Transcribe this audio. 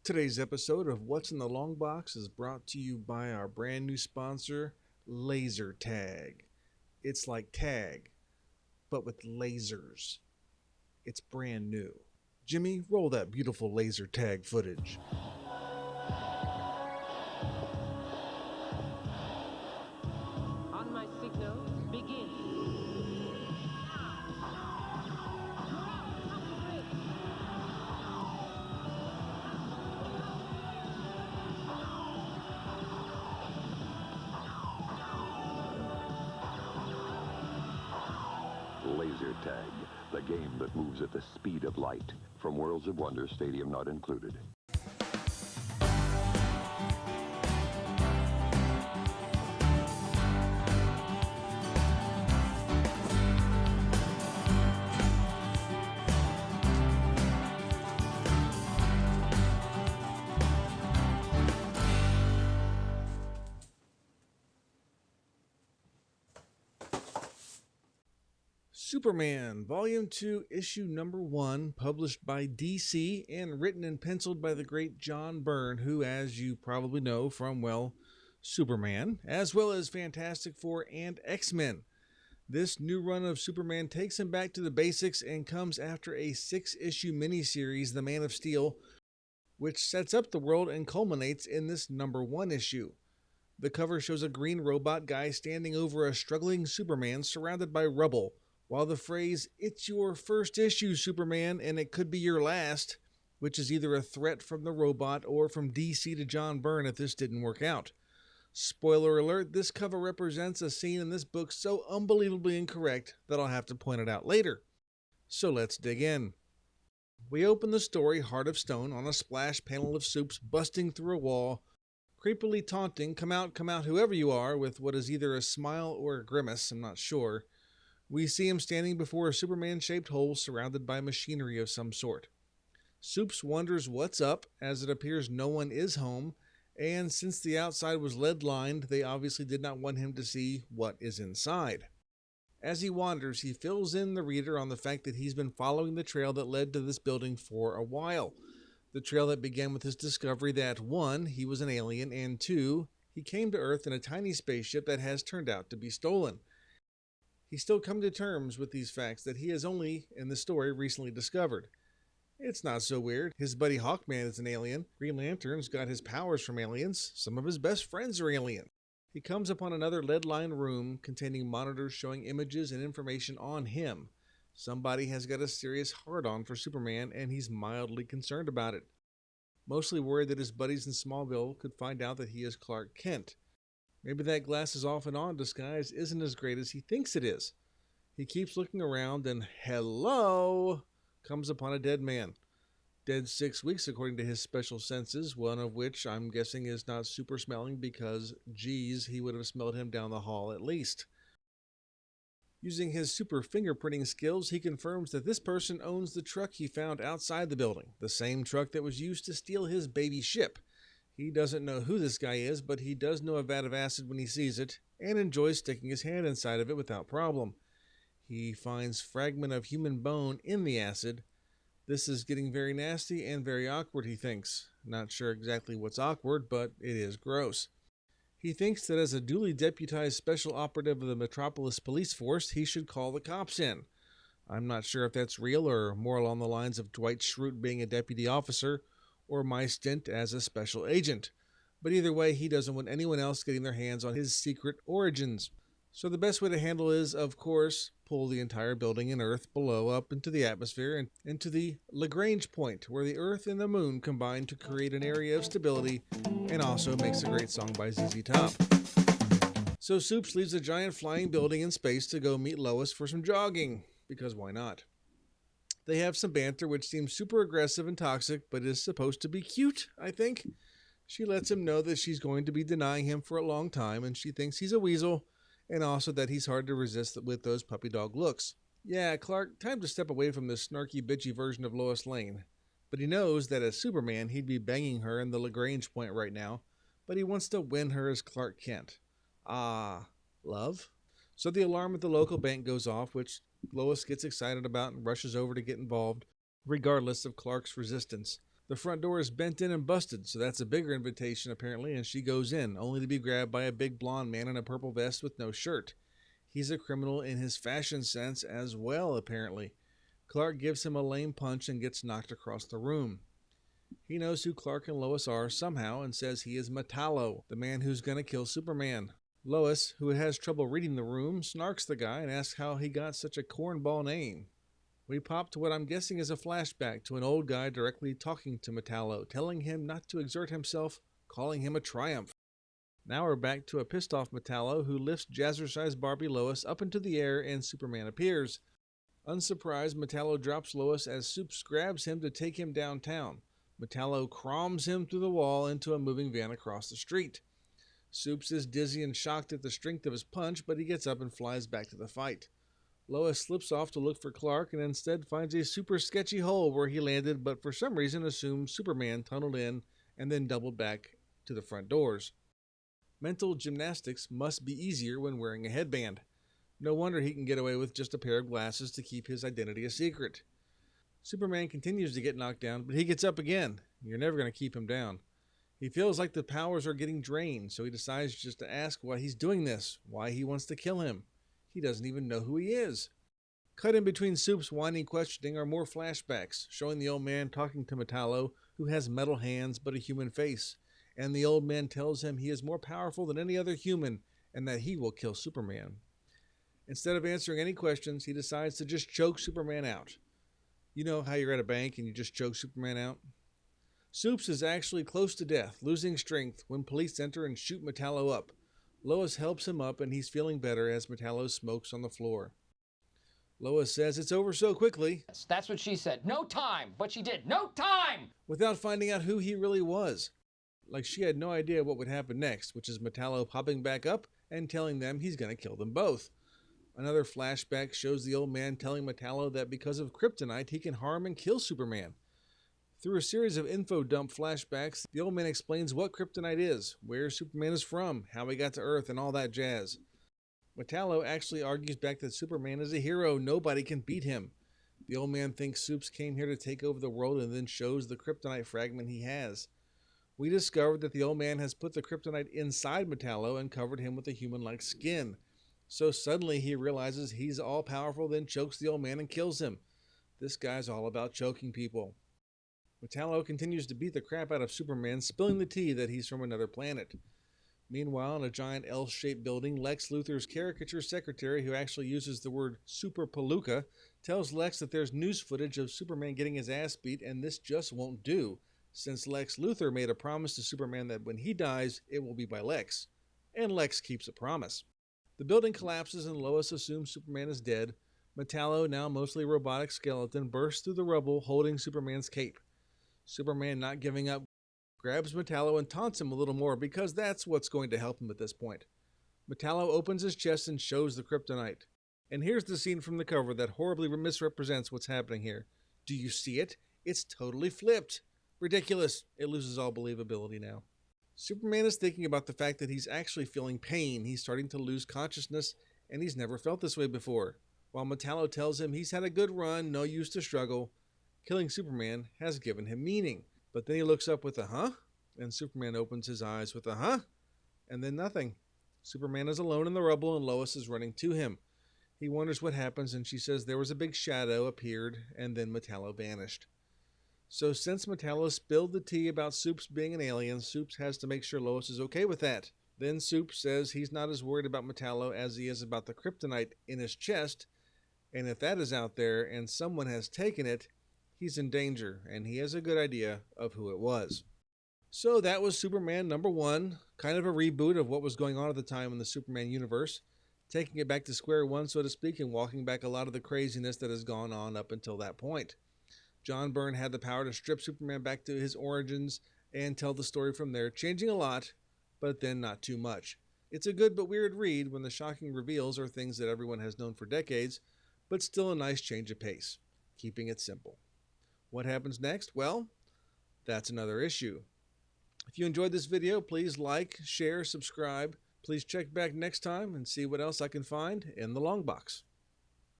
Today's episode of What's in the Long Box is brought to you by our brand new sponsor, Laser Tag. It's like tag, but with lasers. It's brand new. Jimmy, roll that beautiful laser tag footage. On my signal, begin. Laser Tag, the game that moves at the speed of light. From Worlds of Wonder Stadium not included. Superman, Volume 2, Issue number 1, published by DC and written and penciled by the great John Byrne, who, as you probably know from, well, Superman, as well as Fantastic Four and X-Men. This new run of Superman takes him back to the basics and comes after a 6-issue miniseries, The Man of Steel, which sets up the world and culminates in this number 1 issue. The cover shows a green robot guy standing over a struggling Superman surrounded by rubble, while the phrase, "It's your first issue, Superman, and it could be your last," which is either a threat from the robot or from DC to John Byrne if this didn't work out. Spoiler alert, this cover represents a scene in this book so unbelievably incorrect that I'll have to point it out later. So let's dig in. We open the story, Heart of Stone, on a splash panel of Supes busting through a wall, creepily taunting, come out, whoever you are," with what is either a smile or a grimace, I'm not sure. We see him standing before a Superman-shaped hole surrounded by machinery of some sort. Supes wonders what's up, as it appears no one is home, and since the outside was lead-lined, they obviously did not want him to see what is inside. As he wanders, he fills in the reader on the fact that he's been following the trail that led to this building for a while. The trail that began with his discovery that 1, he was an alien, and 2, he came to Earth in a tiny spaceship that has turned out to be stolen. He's still come to terms with these facts that he has only, in the story, recently discovered. It's not so weird. His buddy Hawkman is an alien. Green Lantern's got his powers from aliens. Some of his best friends are aliens. He comes upon another lead-lined room containing monitors showing images and information on him. Somebody has got a serious hard-on for Superman, and he's mildly concerned about it. Mostly worried that his buddies in Smallville could find out that he is Clark Kent. Maybe that glasses off and on disguise isn't as great as he thinks it is. He keeps looking around and, hello, comes upon a dead man. Dead 6 weeks according to his special senses, one of which I'm guessing is not super smelling because, geez, he would have smelled him down the hall at least. Using his super fingerprinting skills, he confirms that this person owns the truck he found outside the building, the same truck that was used to steal his baby ship. He doesn't know who this guy is, but he does know a vat of acid when he sees it, and enjoys sticking his hand inside of it without problem. He finds fragment of human bone in the acid. This is getting very nasty and very awkward, he thinks. Not sure exactly what's awkward, but it is gross. He thinks that as a duly deputized special operative of the Metropolis Police Force, he should call the cops in. I'm not sure if that's real or more along the lines of Dwight Schrute being a deputy officer, or my stint as a special agent. But either way, he doesn't want anyone else getting their hands on his secret origins. So the best way to handle is, of course, pull the entire building and Earth below up into the atmosphere and into the Lagrange point, where the Earth and the Moon combine to create an area of stability, and also makes a great song by ZZ Top. So Supes leaves a giant flying building in space to go meet Lois for some jogging, because why not? They have some banter, which seems super aggressive and toxic, but is supposed to be cute, I think. She lets him know that she's going to be denying him for a long time, and she thinks he's a weasel, and also that he's hard to resist with those puppy dog looks. Yeah, Clark, time to step away from this snarky, bitchy version of Lois Lane. But he knows that as Superman, he'd be banging her in the Lagrange point right now, but he wants to win her as Clark Kent. Ah, love? So the alarm at the local bank goes off, which Lois gets excited about and rushes over to get involved, regardless of Clark's resistance. The front door is bent in and busted, so that's a bigger invitation apparently, and she goes in, only to be grabbed by a big blonde man in a purple vest with no shirt. He's a criminal in his fashion sense as well, apparently. Clark gives him a lame punch and gets knocked across the room. He knows who Clark and Lois are somehow and says he is Metallo, the man who's going to kill Superman. Lois, who has trouble reading the room, snarks the guy and asks how he got such a cornball name. We pop to what I'm guessing is a flashback to an old guy directly talking to Metallo, telling him not to exert himself, calling him a triumph. Now we're back to a pissed off Metallo who lifts jazzercise Barbie Lois up into the air and Superman appears. Unsurprised, Metallo drops Lois as Supes grabs him to take him downtown. Metallo croms him through the wall into a moving van across the street. Supes is dizzy and shocked at the strength of his punch, but he gets up and flies back to the fight. Lois slips off to look for Clark and instead finds a super sketchy hole where he landed, but for some reason assumes Superman tunneled in and then doubled back to the front doors. Mental gymnastics must be easier when wearing a headband. No wonder he can get away with just a pair of glasses to keep his identity a secret. Superman continues to get knocked down, but he gets up again. You're never going to keep him down. He feels like the powers are getting drained, so he decides just to ask why he's doing this, why he wants to kill him. He doesn't even know who he is. Cut in between Supes' whiny questioning are more flashbacks, showing the old man talking to Metallo, who has metal hands but a human face, and the old man tells him he is more powerful than any other human and that he will kill Superman. Instead of answering any questions, he decides to just choke Superman out. You know how you're at a bank and you just choke Superman out? Supes is actually close to death, losing strength, when police enter and shoot Metallo up. Lois helps him up and he's feeling better as Metallo smokes on the floor. Lois says it's over so quickly. That's what she said. No time. But she did. No time! Without finding out who he really was. Like she had no idea what would happen next, which is Metallo popping back up and telling them he's going to kill them both. Another flashback shows the old man telling Metallo that because of kryptonite he can harm and kill Superman. Through a series of info dump flashbacks, the old man explains what kryptonite is, where Superman is from, how he got to Earth, and all that jazz. Metallo actually argues back that Superman is a hero, nobody can beat him. The old man thinks Supes came here to take over the world and then shows the kryptonite fragment he has. We discovered that the old man has put the kryptonite inside Metallo and covered him with a human-like skin. So suddenly he realizes he's all-powerful, then chokes the old man and kills him. This guy's all about choking people. Metallo continues to beat the crap out of Superman, spilling the tea that he's from another planet. Meanwhile, in a giant L-shaped building, Lex Luthor's caricature secretary, who actually uses the word Super Palooka, tells Lex that there's news footage of Superman getting his ass beat, and this just won't do, since Lex Luthor made a promise to Superman that when he dies, it will be by Lex. And Lex keeps a promise. The building collapses and Lois assumes Superman is dead. Metallo, now mostly robotic skeleton, bursts through the rubble holding Superman's cape. Superman, not giving up, grabs Metallo and taunts him a little more because that's what's going to help him at this point. Metallo opens his chest and shows the kryptonite. And here's the scene from the cover that horribly misrepresents what's happening here. Do you see it? It's totally flipped. Ridiculous. It loses all believability now. Superman is thinking about the fact that he's actually feeling pain. He's starting to lose consciousness, and he's never felt this way before. While Metallo tells him he's had a good run, no use to struggle. Killing Superman has given him meaning. But then he looks up with a huh? And Superman opens his eyes with a huh? And then nothing. Superman is alone in the rubble and Lois is running to him. He wonders what happens and she says there was a big shadow appeared and then Metallo vanished. So since Metallo spilled the tea about Supes being an alien, Supes has to make sure Lois is okay with that. Then Supes says he's not as worried about Metallo as he is about the kryptonite in his chest, and if that is out there and someone has taken it, he's in danger, and he has a good idea of who it was. So that was Superman #1, kind of a reboot of what was going on at the time in the Superman universe, taking it back to square one, so to speak, and walking back a lot of the craziness that has gone on up until that point. John Byrne had the power to strip Superman back to his origins and tell the story from there, changing a lot, but then not too much. It's a good but weird read when the shocking reveals are things that everyone has known for decades, but still a nice change of pace, keeping it simple. What happens next? Well, that's another issue. If you enjoyed this video, please like, share, subscribe. Please check back next time and see what else I can find in the long box.